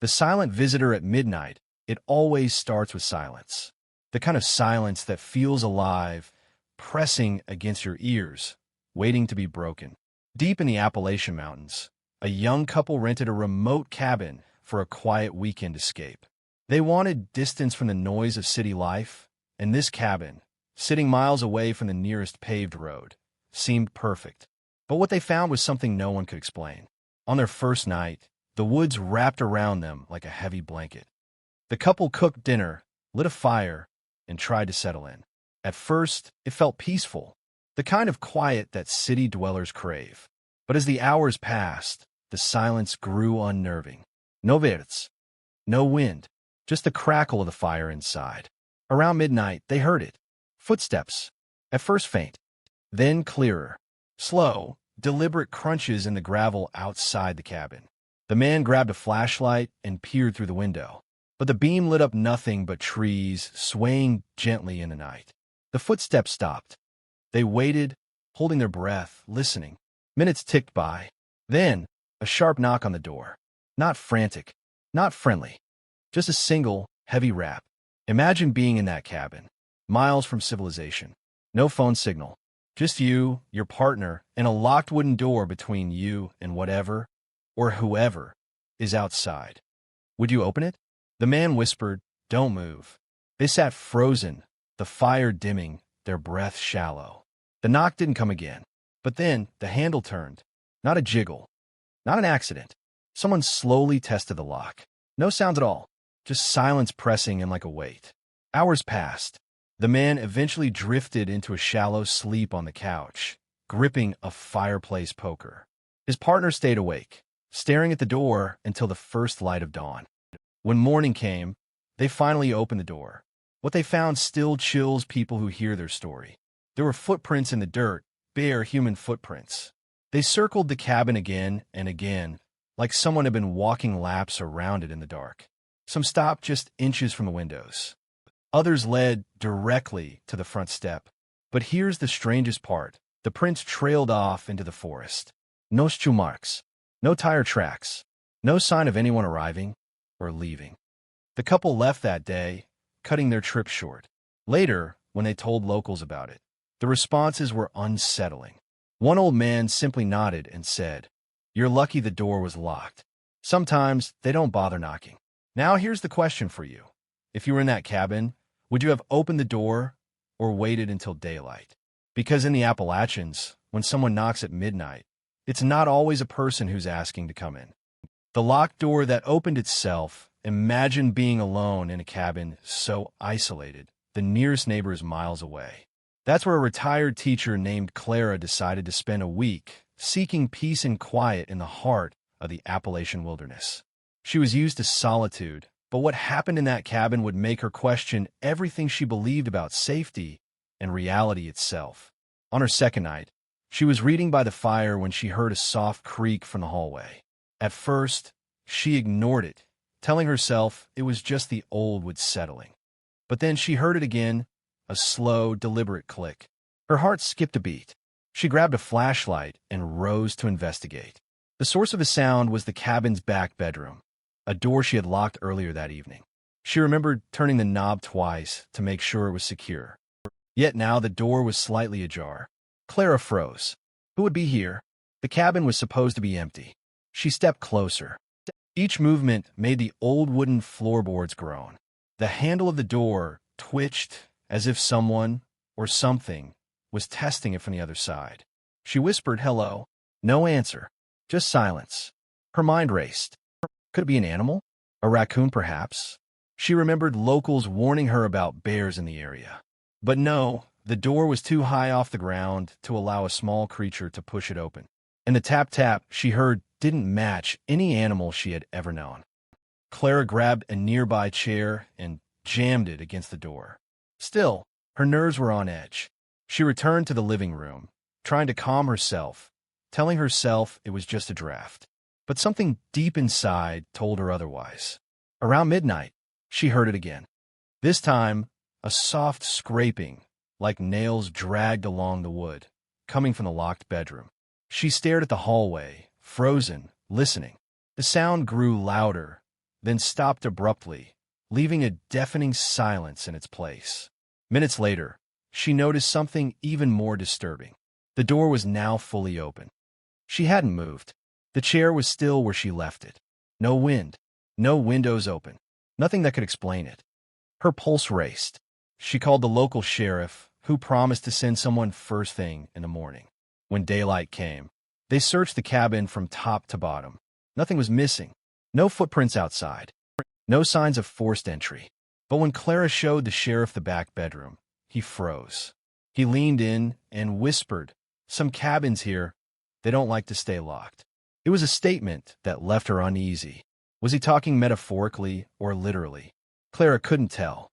The silent visitor at midnight, it always starts with silence. The kind of silence that feels alive, pressing against your ears, waiting to be broken. Deep in the Appalachian Mountains, a young couple rented a remote cabin for a quiet weekend escape. They wanted distance from the noise of city life, and this cabin, sitting miles away from the nearest paved road, seemed perfect. But what they found was something no one could explain. On their first night, the woods wrapped around them like a heavy blanket. The couple cooked dinner, lit a fire, and tried to settle in. At first, it felt peaceful, the kind of quiet that city dwellers crave. But as the hours passed, the silence grew unnerving. No birds, no wind, just the crackle of the fire inside. Around midnight, they heard it. Footsteps, at first faint, then clearer. Slow, deliberate crunches in the gravel outside the cabin. The man grabbed a flashlight and peered through the window. But the beam lit up nothing but trees swaying gently in the night. The footsteps stopped. They waited, holding their breath, listening. Minutes ticked by. Then, a sharp knock on the door. Not frantic, not friendly. Just a single, heavy rap. Imagine being in that cabin, miles from civilization. No phone signal. Just you, your partner, and a locked wooden door between you and whatever, or whoever, is outside. Would you open it? The man whispered, "Don't move." They sat frozen, the fire dimming, their breath shallow. The knock didn't come again. But then the handle turned. Not a jiggle. Not an accident. Someone slowly tested the lock. No sounds at all. Just silence pressing in like a weight. Hours passed. The man eventually drifted into a shallow sleep on the couch, gripping a fireplace poker. His partner stayed awake, staring at the door until the first light of dawn. When morning came, they finally opened the door. What they found still chills people who hear their story. There were footprints in the dirt, bare human footprints. They circled the cabin again and again, like someone had been walking laps around it in the dark. Some stopped just inches from the windows. Others led directly to the front step. But here's the strangest part. The prints trailed off into the forest. No shoe marks, no tire tracks, no sign of anyone arriving or leaving. The couple left that day, cutting their trip short. Later, when they told locals about it, the responses were unsettling. One old man simply nodded and said, "You're lucky the door was locked. Sometimes they don't bother knocking." Now here's the question for you. If you were in that cabin, would you have opened the door or waited until daylight? Because in the Appalachians, when someone knocks at midnight, it's not always a person who's asking to come in. The locked door that opened itself. Imagine being alone in a cabin so isolated, the nearest neighbor is miles away. That's where a retired teacher named Clara decided to spend a week, seeking peace and quiet in the heart of the Appalachian wilderness. She was used to solitude, but what happened in that cabin would make her question everything she believed about safety and reality itself. On her second night, she was reading by the fire when she heard a soft creak from the hallway. At first, she ignored it, telling herself it was just the old wood settling. But then she heard it again, a slow, deliberate click. Her heart skipped a beat. She grabbed a flashlight and rose to investigate. The source of the sound was the cabin's back bedroom, a door she had locked earlier that evening. She remembered turning the knob twice to make sure it was secure. Yet now the door was slightly ajar. Clara froze. Who would be here? The cabin was supposed to be empty. She stepped closer. Each movement made the old wooden floorboards groan. The handle of the door twitched as if someone or something was testing it from the other side. She whispered, "Hello." No answer, just silence. Her mind raced. Could it be an animal? A raccoon, perhaps? She remembered locals warning her about bears in the area. But no, the door was too high off the ground to allow a small creature to push it open. And the tap-tap she heard didn't match any animal she had ever known. Clara grabbed a nearby chair and jammed it against the door. Still, her nerves were on edge. She returned to the living room, trying to calm herself, telling herself it was just a draft. But something deep inside told her otherwise. Around midnight, she heard it again. This time, a soft scraping, like nails dragged along the wood, coming from the locked bedroom. She stared at the hallway, frozen, listening. The sound grew louder, then stopped abruptly, leaving a deafening silence in its place. Minutes later, she noticed something even more disturbing. The door was now fully open. She hadn't moved. The chair was still where she left it. No wind, no windows open, nothing that could explain it. Her pulse raced. She called the local sheriff, who promised to send someone first thing in the morning. When daylight came, they searched the cabin from top to bottom. Nothing was missing. No footprints outside. No signs of forced entry. But when Clara showed the sheriff the back bedroom, he froze. He leaned in and whispered, "Some cabins here, they don't like to stay locked." It was a statement that left her uneasy. Was he talking metaphorically or literally? Clara couldn't tell.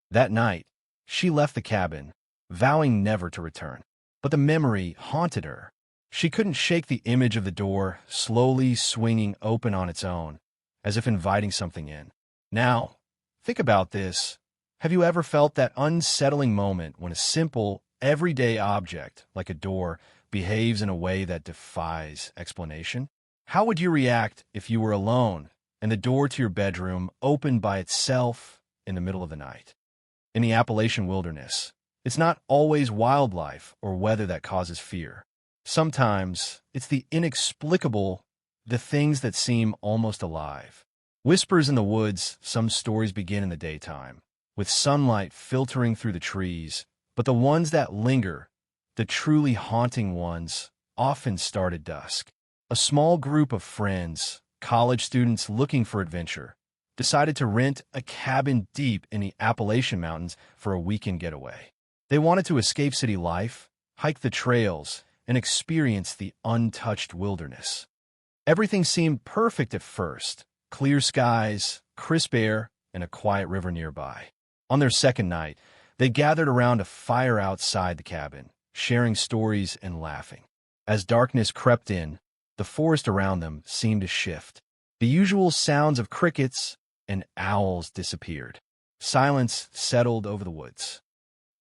That night, she left the cabin, vowing never to return. But the memory haunted her. She couldn't shake the image of the door slowly swinging open on its own, as if inviting something in. Now, think about this. Have you ever felt that unsettling moment when a simple, everyday object, like a door, behaves in a way that defies explanation? How would you react if you were alone and the door to your bedroom opened by itself in the middle of the night? In the Appalachian wilderness, it's not always wildlife or weather that causes fear. Sometimes it's the inexplicable, the things that seem almost alive. Whispers in the woods, some stories begin in the daytime, with sunlight filtering through the trees, but the ones that linger, the truly haunting ones, often start at dusk. A small group of friends, college students looking for adventure, decided to rent a cabin deep in the Appalachian Mountains for a weekend getaway. They wanted to escape city life, hike the trails, and experience the untouched wilderness. Everything seemed perfect at first: clear skies, crisp air, and a quiet river nearby. On their second night, they gathered around a fire outside the cabin, sharing stories and laughing. As darkness crept in, the forest around them seemed to shift. The usual sounds of crickets and owls disappeared. Silence settled over the woods.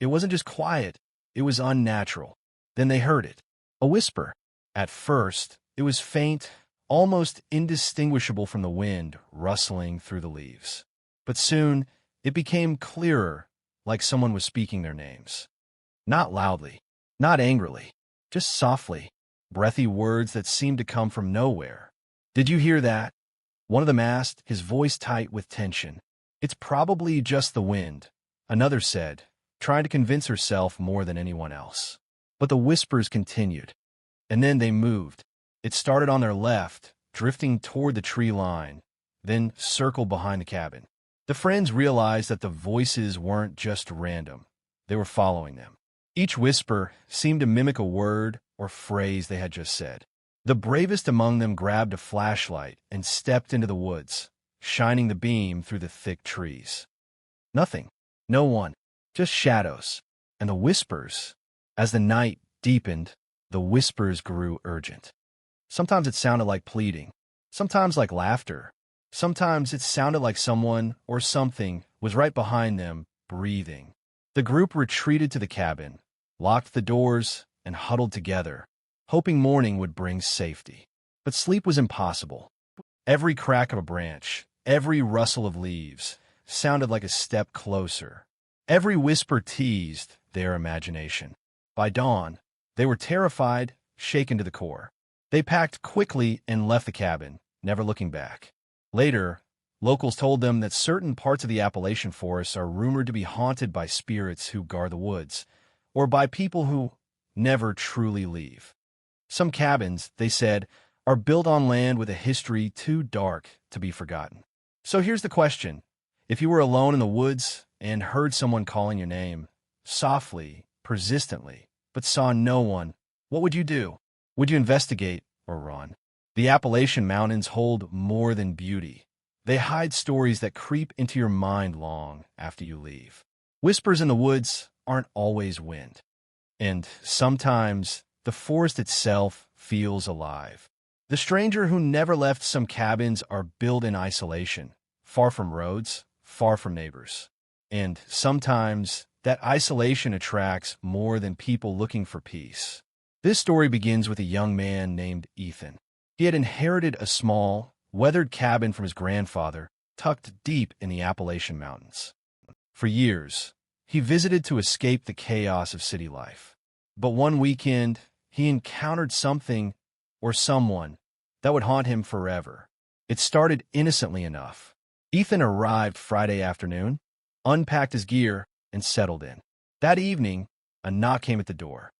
It wasn't just quiet, it was unnatural. Then they heard it, a whisper. At first, it was faint, almost indistinguishable from the wind rustling through the leaves. But soon, it became clearer, like someone was speaking their names. Not loudly, not angrily, just softly, breathy words that seemed to come from nowhere. "Did you hear that?" One of them asked, his voice tight with tension. "It's probably just the wind," another said, trying to convince herself more than anyone else. But the whispers continued. And then they moved. It started on their left, drifting toward the tree line, then circled behind the cabin. The friends realized that the voices weren't just random. They were following them. Each whisper seemed to mimic a word or phrase they had just said. The bravest among them grabbed a flashlight and stepped into the woods, shining the beam through the thick trees. Nothing. No one. Just shadows. And the whispers. As the night deepened, the whispers grew urgent. Sometimes it sounded like pleading. Sometimes like laughter. Sometimes it sounded like someone or something was right behind them, breathing. The group retreated to the cabin, locked the doors, and huddled together, hoping morning would bring safety. But sleep was impossible. Every crack of a branch, every rustle of leaves, sounded like a step closer. Every whisper teased their imagination. By dawn, they were terrified, shaken to the core. They packed quickly and left the cabin, never looking back. Later, locals told them that certain parts of the Appalachian forests are rumored to be haunted by spirits who guard the woods, or by people who never truly leave. Some cabins, they said, are built on land with a history too dark to be forgotten. So here's the question. If you were alone in the woods and heard someone calling your name, softly, persistently, but saw no one, what would you do? Would you investigate or run? The Appalachian Mountains hold more than beauty. They hide stories that creep into your mind long after you leave. Whispers in the woods aren't always wind. And sometimes the forest itself feels alive. The stranger who never left some cabins are built in isolation, far from roads, far from neighbors. And sometimes that isolation attracts more than people looking for peace. This story begins with a young man named Ethan. He had inherited a small, weathered cabin from his grandfather, tucked deep in the Appalachian Mountains. For years, he visited to escape the chaos of city life. But one weekend, he encountered something or someone that would haunt him forever. It started innocently enough. Ethan arrived Friday afternoon, unpacked his gear, and settled in. That evening, a knock came at the door.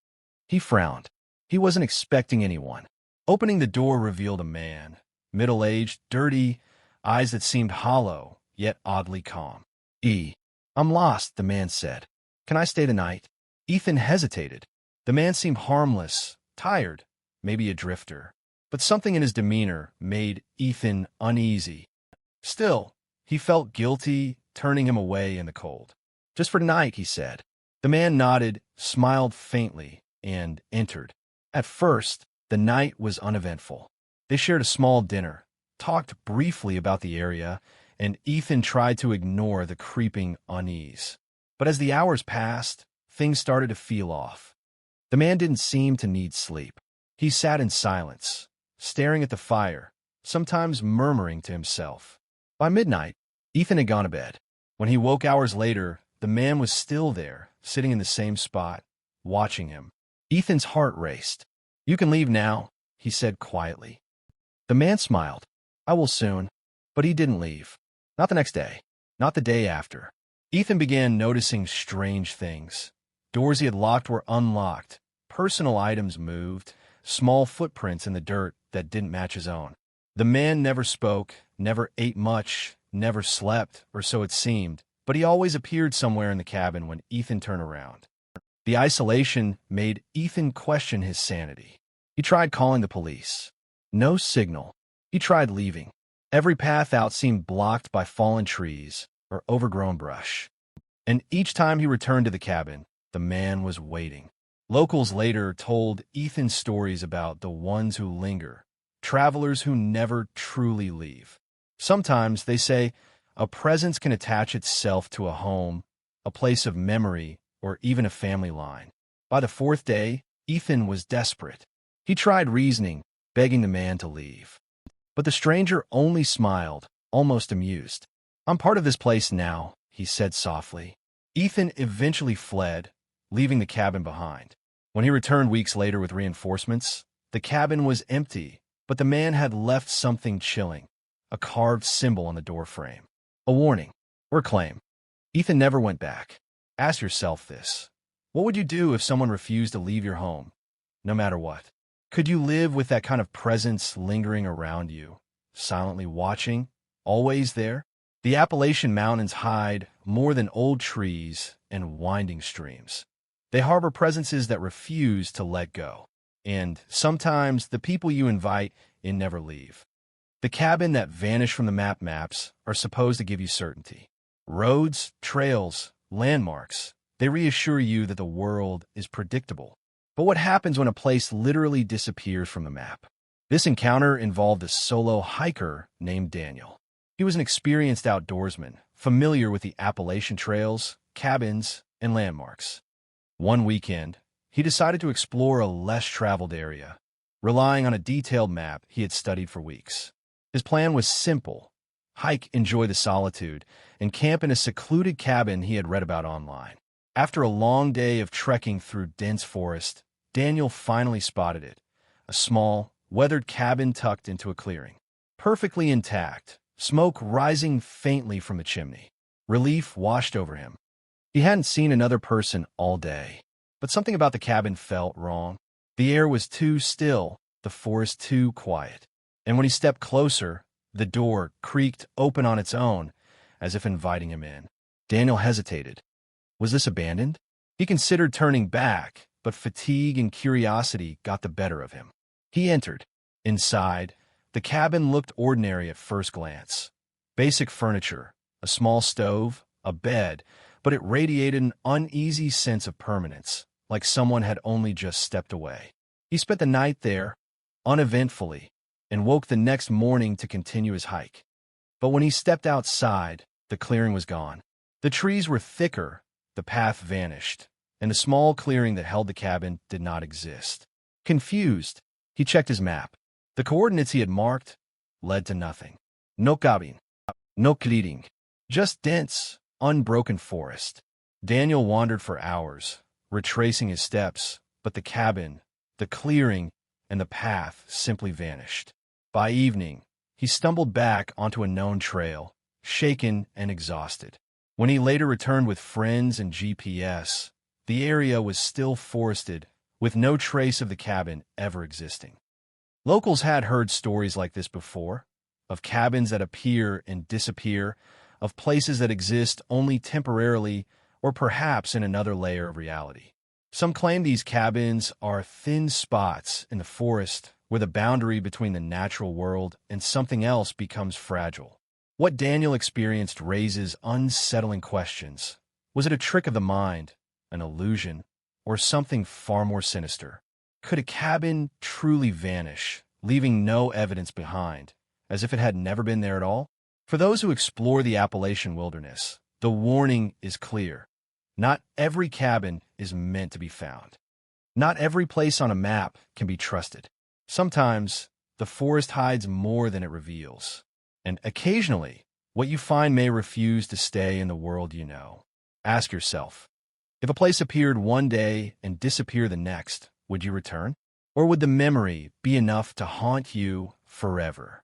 He frowned. He wasn't expecting anyone. Opening the door revealed a man, middle-aged, dirty, eyes that seemed hollow, yet oddly calm. I'm lost," the man said. "Can I stay the night?" Ethan hesitated. The man seemed harmless, tired, maybe a drifter. But something in his demeanor made Ethan uneasy. Still, he felt guilty, turning him away in the cold. "Just for tonight," he said. The man nodded, smiled faintly, and entered. At first, the night was uneventful. They shared a small dinner, talked briefly about the area, and Ethan tried to ignore the creeping unease. But as the hours passed, things started to feel off. The man didn't seem to need sleep. He sat in silence, staring at the fire, sometimes murmuring to himself. By midnight, Ethan had gone to bed. When he woke hours later, the man was still there, sitting in the same spot, watching him. Ethan's heart raced. "You can leave now," he said quietly. The man smiled. "I will soon." But he didn't leave. Not the next day. Not the day after. Ethan began noticing strange things. Doors he had locked were unlocked. Personal items moved. Small footprints in the dirt that didn't match his own. The man never spoke, never ate much, never slept, or so it seemed, but he always appeared somewhere in the cabin when Ethan turned around. The isolation made Ethan question his sanity. He tried calling the police. No signal. He tried leaving. Every path out seemed blocked by fallen trees or overgrown brush. And each time he returned to the cabin, the man was waiting. Locals later told Ethan stories about the ones who linger, travelers who never truly leave. Sometimes, they say, a presence can attach itself to a home, a place of memory, or even a family line. By the fourth day, Ethan was desperate. He tried reasoning, begging the man to leave. But the stranger only smiled, almost amused. "I'm part of this place now," he said softly. Ethan eventually fled, leaving the cabin behind. When he returned weeks later with reinforcements, the cabin was empty, but the man had left something chilling, a carved symbol on the doorframe. A warning, or a claim. Ethan never went back. Ask yourself this. What would you do if someone refused to leave your home, no matter what? Could you live with that kind of presence lingering around you, silently watching, always there? The Appalachian Mountains hide more than old trees and winding streams. They harbor presences that refuse to let go. And sometimes the people you invite in never leave. The cabin that vanish from the maps are supposed to give you certainty. Roads, trails, landmarks, they reassure you that the world is predictable. But what happens when a place literally disappears from the map? This encounter involved a solo hiker named Daniel. He was an experienced outdoorsman, familiar with the Appalachian trails, cabins, and landmarks. One weekend, he decided to explore a less-traveled area, relying on a detailed map he had studied for weeks. His plan was simple: hike, enjoy the solitude, and camp in a secluded cabin he had read about online. After a long day of trekking through dense forest, Daniel finally spotted it, a small, weathered cabin tucked into a clearing. Perfectly intact, smoke rising faintly from the chimney. Relief washed over him. He hadn't seen another person all day, but something about the cabin felt wrong. The air was too still, the forest too quiet. And when he stepped closer, the door creaked open on its own, as if inviting him in. Daniel hesitated. Was this abandoned? He considered turning back, but fatigue and curiosity got the better of him. He entered. Inside, the cabin looked ordinary at first glance. Basic furniture, a small stove, a bed, but it radiated an uneasy sense of permanence, like someone had only just stepped away. He spent the night there, uneventfully, and woke the next morning to continue his hike. But when he stepped outside, the clearing was gone. The trees were thicker, the path vanished, and the small clearing that held the cabin did not exist. Confused, he checked his map. The coordinates he had marked led to nothing. No cabin. No clearing. Just dense, unbroken forest. Daniel wandered for hours, retracing his steps, but the cabin, the clearing, and the path simply vanished. By evening, he stumbled back onto a known trail, shaken and exhausted. When he later returned with friends and GPS, the area was still forested, with no trace of the cabin ever existing. Locals had heard stories like this before, of cabins that appear and disappear, of places that exist only temporarily or perhaps in another layer of reality. Some claim these cabins are thin spots in the forest where the boundary between the natural world and something else becomes fragile. What Daniel experienced raises unsettling questions. Was it a trick of the mind, an illusion, or something far more sinister? Could a cabin truly vanish, leaving no evidence behind, as if it had never been there at all? For those who explore the Appalachian wilderness, the warning is clear. Not every cabin is meant to be found. Not every place on a map can be trusted. Sometimes, the forest hides more than it reveals. And occasionally, what you find may refuse to stay in the world you know. Ask yourself, if a place appeared one day and disappeared the next, would you return? Or would the memory be enough to haunt you forever?